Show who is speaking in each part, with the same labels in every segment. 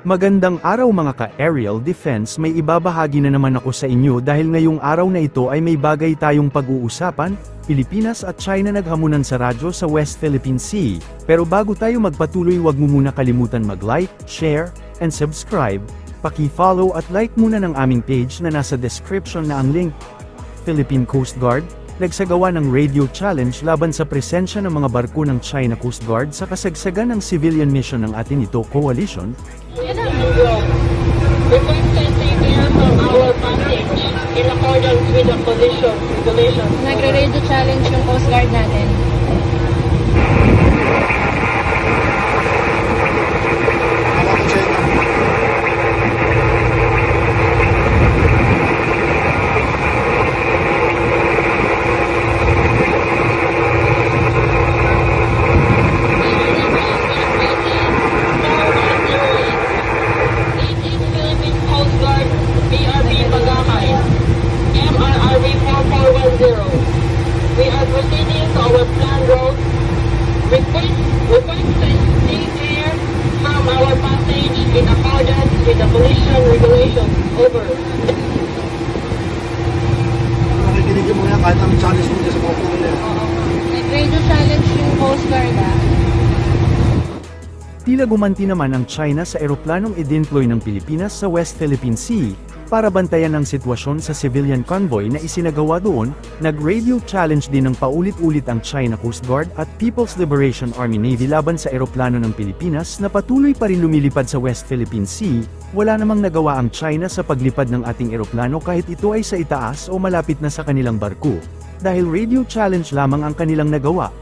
Speaker 1: Magandang araw mga ka-aerial defense, may ibabahagi na naman ako sa inyo dahil ngayong araw na ito ay may bagay tayong pag-uusapan. Pilipinas at China naghamunan sa radyo sa West Philippine Sea. Pero bago tayo magpatuloy, wag mo muna kalimutan mag-like, share, and subscribe. Paki-follow at like muna ng aming page na nasa description na ang link. Philippine Coast Guard nagsagawa ng radio challenge laban sa presensya ng mga barko ng China Coast Guard sa kasagsagan ng civilian mission ng atin ito coalition.
Speaker 2: Nagre-radio challenge yung Coast Guard natin.
Speaker 3: We are proceeding to our planned route. Request to stay clear from our passage in accordance with the collision regulations. Over.
Speaker 4: Nakikinig mo yan kahit ang challenge mo dyan sa mga puno niya.
Speaker 2: Nag-radio challenge yung Coast Guard
Speaker 1: Tila gumanti naman ang China sa eroplanong idinploy ng Pilipinas sa West Philippine Sea, para bantayan ang sitwasyon sa civilian convoy na isinagawa doon. Nag-radio challenge din ng paulit-ulit ang China Coast Guard at People's Liberation Army Navy laban sa eroplano ng Pilipinas na patuloy pa rin lumilipad sa West Philippine Sea. Wala namang nagawa ang China sa paglipad ng ating eroplano kahit ito ay sa itaas o malapit na sa kanilang barko. Dahil radio challenge lamang ang kanilang nagawa.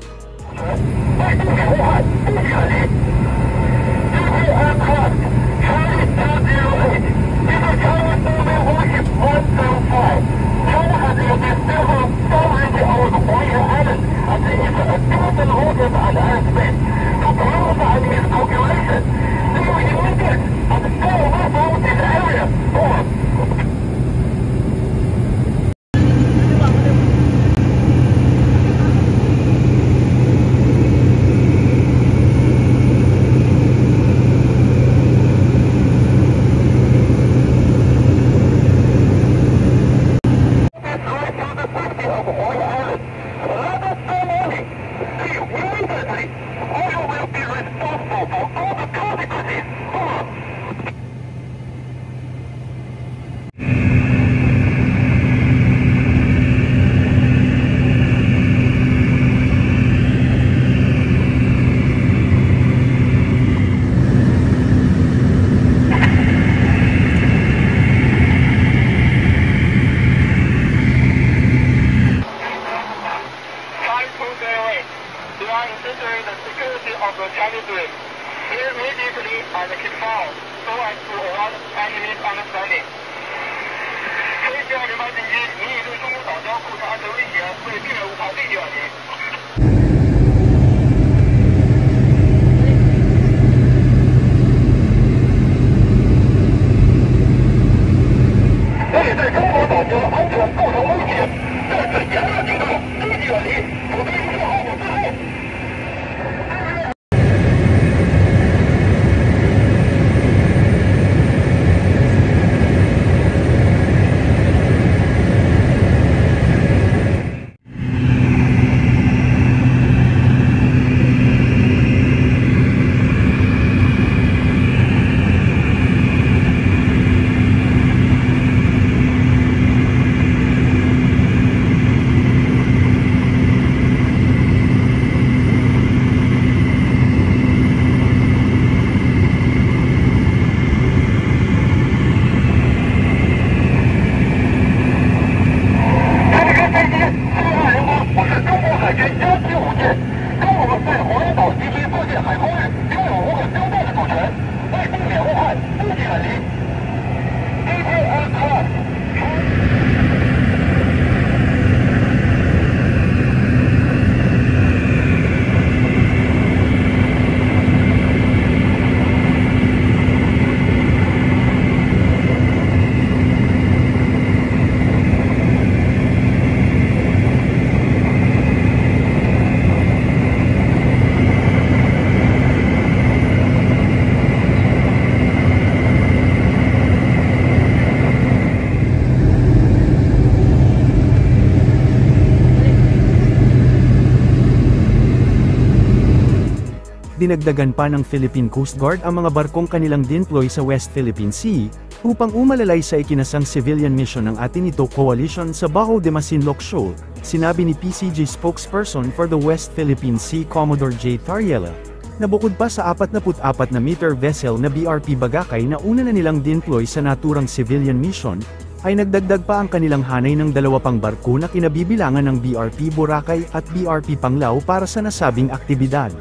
Speaker 1: dinagdagan pa ng Philippine Coast Guard ang mga barkong kanilang dinploy sa West Philippine Sea, upang umalalay sa ikinasang civilian mission ng atin ito coalition sa Bajo de Masinloc Shoal, sinabi ni PCG spokesperson for the West Philippine Sea Commodore J. Tariela, na bukod pa sa 44 na meter vessel na BRP Bagakay na una na nilang dinploy sa naturang civilian mission, ay nagdagdag pa ang kanilang hanay ng 2 pang barko na kinabibilangan ng BRP Boracay at BRP Panglao para sa nasabing aktibidad.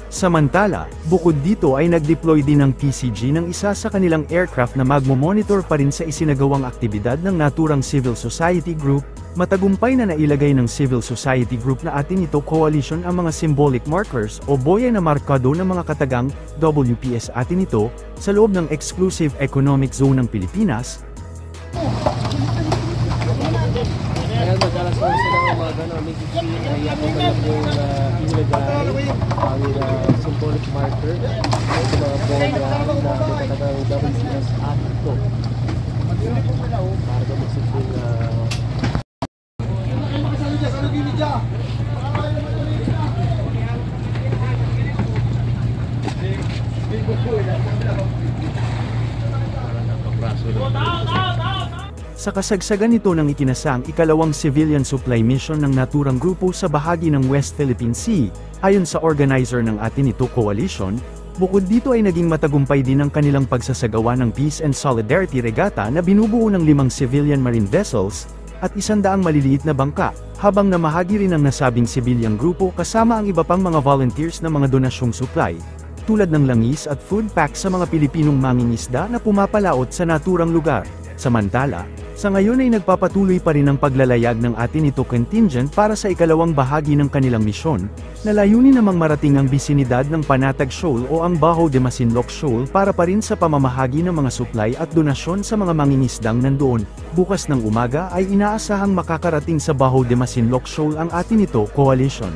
Speaker 1: Samantala, bukod dito ay nag-deploy din ng PCG ng isa sa kanilang aircraft na magmo-monitor pa rin sa isinagawang aktibidad ng naturang Civil Society Group. Matagumpay na nailagay ng Civil Society Group na atin ito coalition ang mga symbolic markers o boya na markado ng mga katagang WPS atin ito sa loob ng Exclusive Economic Zone ng Pilipinas.
Speaker 5: Kaya madalas lang sila ng mga gano'n, may kikisi na iyakutan yung inilagay ang symbolic marker sa mga boya na may katagang WPS at ito. Para magsiting
Speaker 1: Sa kasagsagan nito ng ikinasang ikalawang civilian supply mission ng naturang grupo sa bahagi ng West Philippine Sea, ayon sa organizer ng atin ito coalition, bukod dito ay naging matagumpay din ang kanilang pagsasagawa ng Peace and Solidarity Regatta na binubuo ng 5 civilian marine vessels, at 100 maliliit na bangka, habang namahagi rin ang nasabing sibilyang grupo kasama ang iba pang mga volunteers na mga donasyong supply, tulad ng langis at food pack sa mga Pilipinong mangingisda na pumapalaot sa naturang lugar. Samantala, sa ngayon ay nagpapatuloy pa rin ang paglalayag ng atin ito contingent para sa ikalawang bahagi ng kanilang misyon, na layunin namang marating ang bisinidad ng Panatag Shoal o ang Bajo de Masinloc Shoal para pa rin sa pamamahagi ng mga supply at donasyon sa mga mangingisdang nandoon. Bukas ng umaga ay inaasahang makakarating sa Bajo de Masinloc Shoal ang atin ito coalition.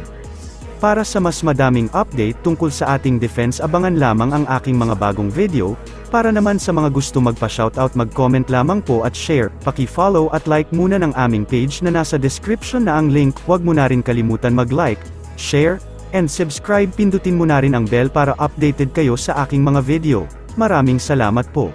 Speaker 1: Para sa mas madaming update tungkol sa ating defense, abangan lamang ang aking mga bagong video. Para naman sa mga gusto magpa-shoutout, mag-comment lamang po at share, paki-follow at like muna ng aming page na nasa description na ang link. Huwag mo na rin kalimutan mag-like, share, and subscribe. Pindutin mo na rin ang bell para updated kayo sa aking mga video. Maraming salamat po.